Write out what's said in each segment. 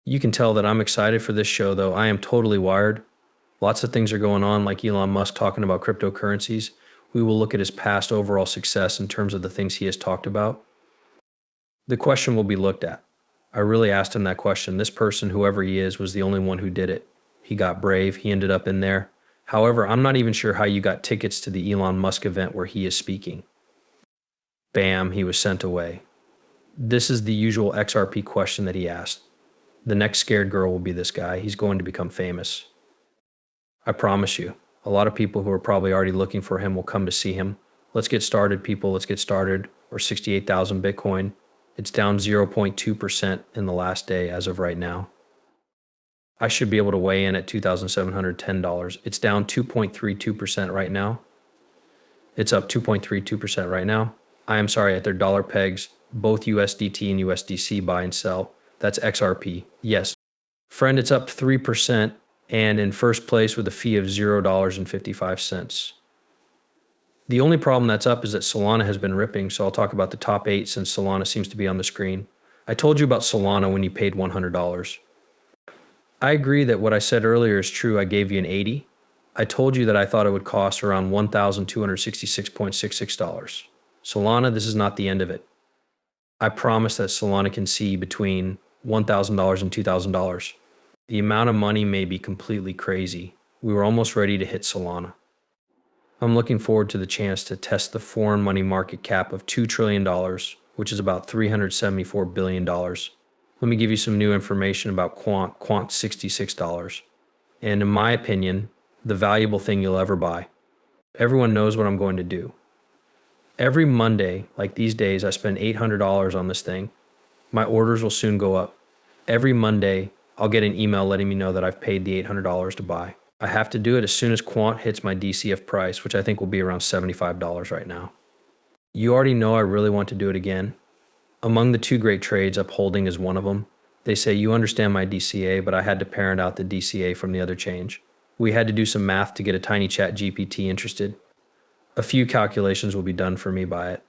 You can tell that I'm excited for this show, though. I am totally wired. Lots of things are going on, like Elon Musk talking about cryptocurrencies. We will look at his past overall success in terms of the things he has talked about. The question will be looked at. I really asked him that question. This person, whoever he is, was the only one who did it. He got brave. He ended up in there. However, I'm not even sure how you got tickets to the Elon Musk event where he is speaking. Bam, he was sent away. This is the usual XRP question that he asked. The next scared girl will be this guy. He's going to become famous. I promise you. A lot of people who are probably already looking for him will come to see him. Let's get started, people. Let's get started. Or 68,000 Bitcoin. It's down 0.2% in the last day as of right now. I should be able to weigh in at $2,710. It's down 2.32% right now. It's up 2.32% right now. I am sorry, at their dollar pegs, both USDT and USDC buy and sell. That's XRP. Yes. Friend, it's up 3% and in first place with a fee of $0.55. The only problem that's up is that Solana has been ripping, so I'll talk about the top 8 since Solana seems to be on the screen. I told you about Solana when you paid $100. I agree that what I said earlier is true. I gave you an 80. I told you that I thought it would cost around $1,266.66. Solana, this is not the end of it. I promise that Solana can see between $1,000 and $2,000. The amount of money may be completely crazy. We were almost ready to hit Solana. I'm looking forward to the chance to test the foreign money market cap of $2 trillion, which is about $374 billion. Let me give you some new information about Quant. Quant's $66. And in my opinion, the valuable thing you'll ever buy. Everyone knows what I'm going to do. Every Monday, like these days, I spend $800 on this thing. My orders will soon go up. Every Monday, I'll get an email letting me know that I've paid the $800 to buy. I have to do it as soon as Quant hits my DCF price, which I think will be around $75 right now. You already know I really want to do it again. Among the 2 great trades, upholding is one of them. They say you understand my DCA, but I had to parent out the DCA from the other change. We had to do some math to get a tiny chat GPT interested. A few calculations will be done for me by it.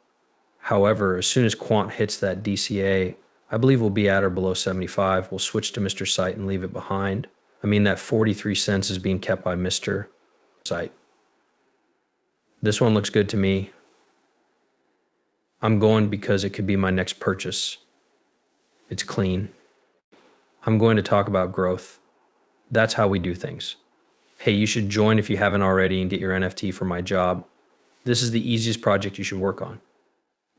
However, as soon as Quant hits that DCA, I believe we'll be at or below 75. We'll switch to Mr. Site and leave it behind. I mean, that 43 cents is being kept by Mr. Site. This one looks good to me. I'm going because it could be my next purchase. It's clean. I'm going to talk about growth. That's how we do things. Hey, you should join if you haven't already and get your NFT for my job. This is the easiest project you should work on.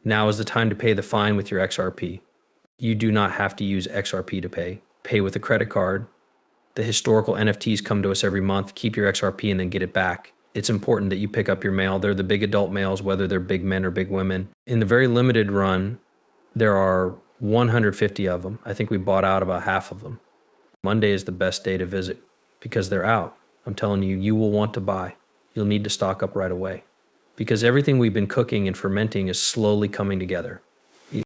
Now is the time to pay the fine with your XRP. You do not have to use XRP to pay. Pay with a credit card. The historical NFTs come to us every month. Keep your XRP and then get it back. It's important that you pick up your mail. They're the big adult males, whether they're big men or big women. In the very limited run, there are 150 of them. I think we bought out about half of them. Monday is the best day to visit because they're out. I'm telling you, you will want to buy. You'll need to stock up right away because everything we've been cooking and fermenting is slowly coming together.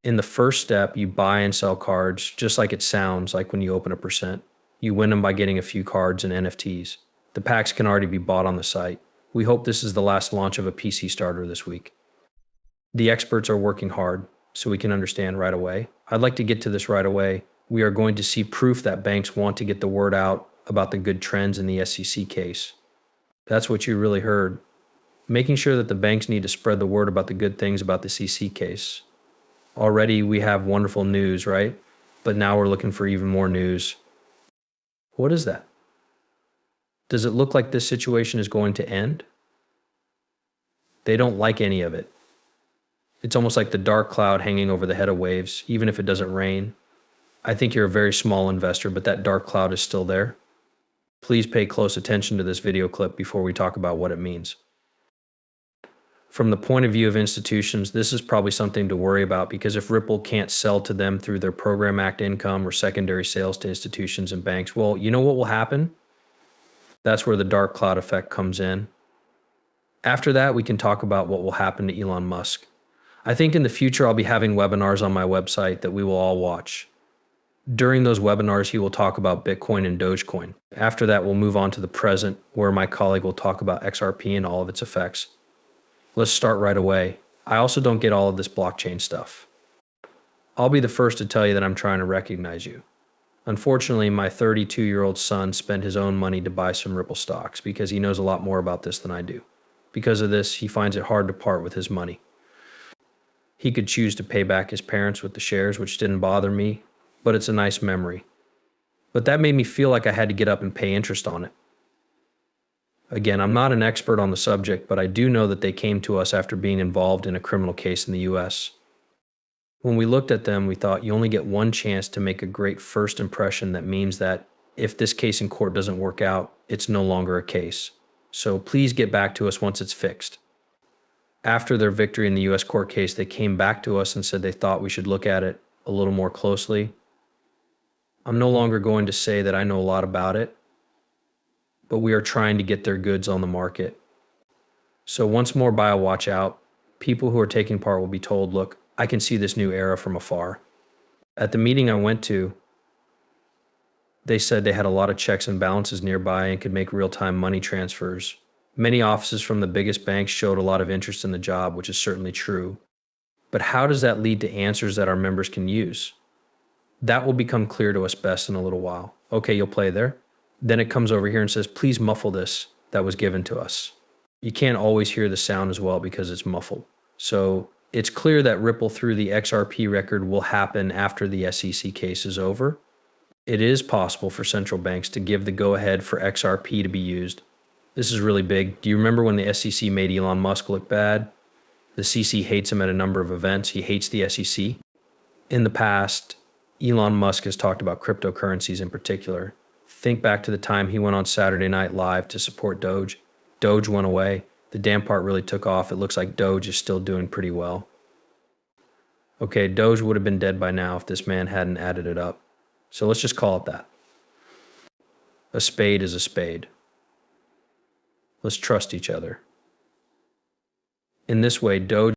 In the first step, you buy and sell cards just like it sounds like when you open a percent. You win them by getting a few cards and NFTs. The packs can already be bought on the site. We hope this is the last launch of a PC starter this week. The experts are working hard so we can understand right away. I'd like to get to this right away. We are going to see proof that banks want to get the word out about the good trends in the SEC case. That's what you really heard. Making sure that the banks need to spread the word about the good things about the CC case. Already we have wonderful news, right? But now we're looking for even more news. What is that? Does it look like this situation is going to end? They don't like any of it. It's almost like the dark cloud hanging over the head of waves, even if it doesn't rain. I think you're a very small investor, but that dark cloud is still there. Please pay close attention to this video clip before we talk about what it means. From the point of view of institutions, this is probably something to worry about because if Ripple can't sell to them through their Program Act income or secondary sales to institutions and banks, well, you know what will happen? That's where the dark cloud effect comes in. After that, we can talk about what will happen to Elon Musk. I think in the future, I'll be having webinars on my website that we will all watch. During those webinars, he will talk about Bitcoin and Dogecoin. After that, we'll move on to the present, where my colleague will talk about XRP and all of its effects. Let's start right away. I also don't get all of this blockchain stuff. I'll be the first to tell you that I'm trying to recognize you. Unfortunately, my 32-year-old son spent his own money to buy some Ripple stocks because he knows a lot more about this than I do. Because of this, he finds it hard to part with his money. He could choose to pay back his parents with the shares, which didn't bother me, but it's a nice memory. But that made me feel like I had to get up and pay interest on it. Again, I'm not an expert on the subject, but I do know that they came to us after being involved in a criminal case in the US. When we looked at them, we thought you only get one chance to make a great first impression that means that if this case in court doesn't work out, it's no longer a case. So please get back to us once it's fixed. After their victory in the US court case, they came back to us and said they thought we should look at it a little more closely. I'm no longer going to say that I know a lot about it, but we are trying to get their goods on the market. So once more, buy a watch out. People who are taking part will be told, look, I can see this new era from afar. At the meeting I went to, they said they had a lot of checks and balances nearby and could make real-time money transfers. Many offices from the biggest banks showed a lot of interest in the job, which is certainly true. But how does that lead to answers that our members can use? That will become clear to us best in a little while. Okay, you'll play there. Then it comes over here and says, please muffle this that was given to us. You can't always hear the sound as well because it's muffled. So it's clear that Ripple through the XRP record will happen after the SEC case is over. It is possible for central banks to give the go-ahead for XRP to be used. This is really big. Do you remember when the SEC made Elon Musk look bad? The CC hates him at a number of events. He hates the SEC. In the past, Elon Musk has talked about cryptocurrencies in particular. Think back to the time he went on Saturday Night Live to support Doge. Doge went away. The damn part really took off. It looks like Doge is still doing pretty well. Okay, Doge would have been dead by now if this man hadn't added it up. So let's just call it that. A spade is a spade. Let's trust each other. In this way, Doge